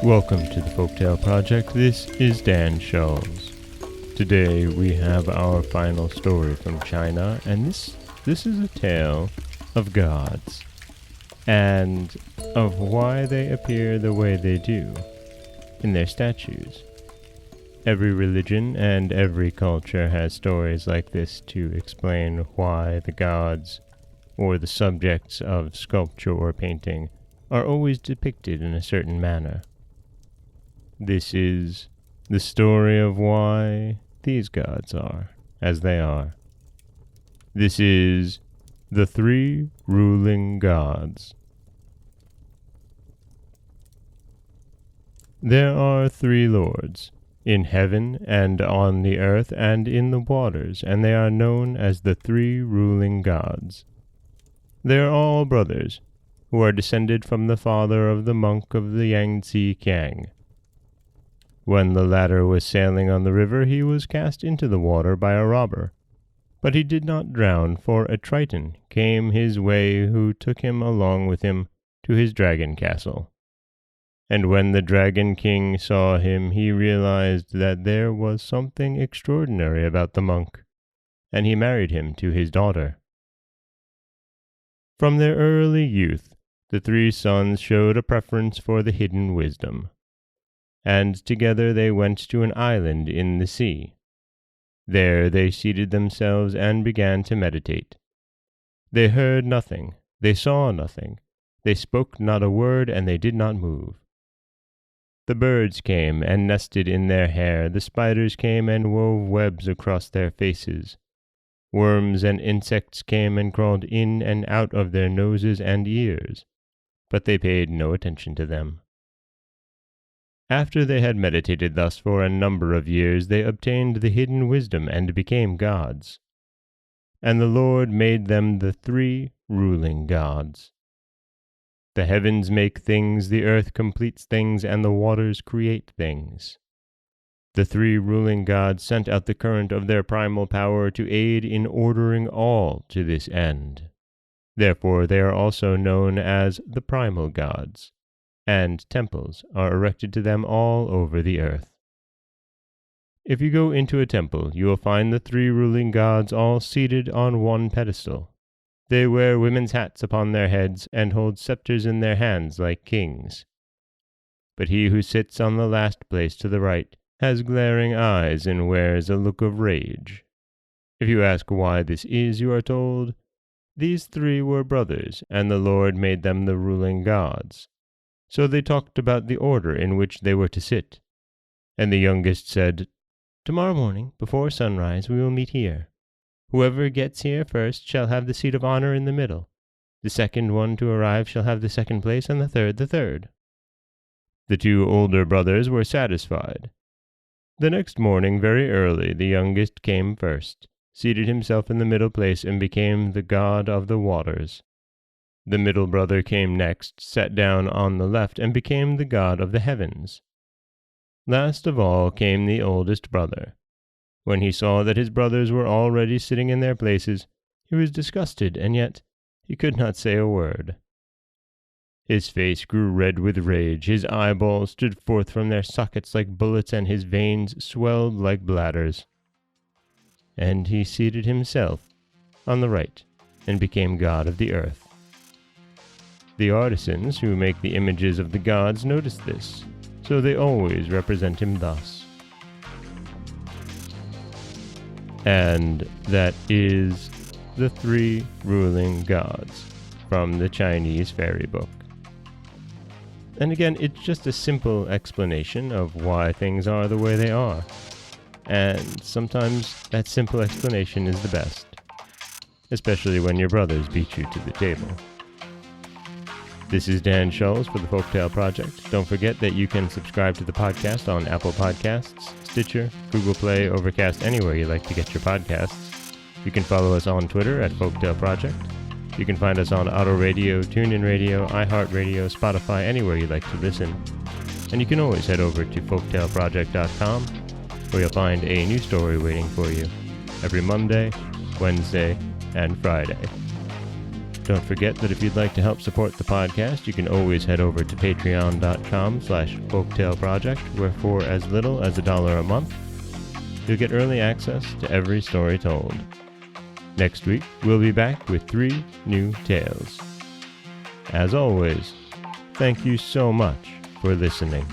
Welcome to the Folktale Project. This is Dan Scholes. Today we have our final story from China, and this is a tale of gods, and of why they appear the way they do in their statues. Every religion and every culture has stories like this to explain why the gods, or the subjects of sculpture or painting, are always depicted in a certain manner. This is the story of why these gods are as they are. This is the three ruling gods. There are three lords, in heaven and on the earth and in the waters, and they are known as the three ruling gods. They are all brothers, who are descended from the father of the monk of the Yangtze Kiang. When the latter was sailing on the river, he was cast into the water by a robber. But he did not drown, for a Triton came his way who took him along with him to his dragon castle. And when the Dragon King saw him, he realized that there was something extraordinary about the monk, and he married him to his daughter. From their early youth, the three sons showed a preference for the hidden wisdom, and together they went to an island in the sea. There they seated themselves and began to meditate. They heard nothing, they saw nothing, they spoke not a word, and they did not move. The birds came and nested in their hair, the spiders came and wove webs across their faces. Worms and insects came and crawled in and out of their noses and ears, but they paid no attention to them. After they had meditated thus for a number of years, they obtained the hidden wisdom and became gods. And the Lord made them the three ruling gods. The heavens make things, the earth completes things, and the waters create things. The three ruling gods sent out the current of their primal power to aid in ordering all to this end. Therefore they are also known as the primal gods, and temples are erected to them all over the earth. If you go into a temple, you will find the three ruling gods all seated on one pedestal. They wear women's hats upon their heads and hold scepters in their hands like kings. But he who sits on the last place to the right has glaring eyes and wears a look of rage. If you ask why this is, you are told, these three were brothers, and the Lord made them the ruling gods. So they talked about the order in which they were to sit. And the youngest said, "Tomorrow morning, before sunrise, we will meet here. Whoever gets here first shall have the seat of honor in the middle. The second one to arrive shall have the second place, and the third the third." The two older brothers were satisfied. The next morning, very early, the youngest came first, seated himself in the middle place, and became the god of the waters. The middle brother came next, sat down on the left, and became the god of the heavens. Last of all came the oldest brother. When he saw that his brothers were already sitting in their places, he was disgusted, and yet he could not say a word. His face grew red with rage, his eyeballs stood forth from their sockets like bullets, and his veins swelled like bladders. And he seated himself on the right, and became god of the earth. The artisans who make the images of the gods notice this, so they always represent him thus. And that is the three ruling gods from the Chinese fairy book. And again, it's just a simple explanation of why things are the way they are. And sometimes that simple explanation is the best, especially when your brothers beat you to the table. This is Dan Scholes for the Folktale Project. Don't forget that you can subscribe to the podcast on Apple Podcasts, Stitcher, Google Play, Overcast, anywhere you like to get your podcasts. You can follow us on Twitter at Folktale Project. You can find us on Auto Radio, TuneIn Radio, iHeartRadio, Spotify, anywhere you like to listen. And you can always head over to folktaleproject.com, where you'll find a new story waiting for you every Monday, Wednesday, and Friday. Don't forget that if you'd like to help support the podcast, you can always head over to patreon.com/folktaleproject, where for as little as $1 a month, you'll get early access to every story told. Next week, we'll be back with 3 new tales. As always, thank you so much for listening.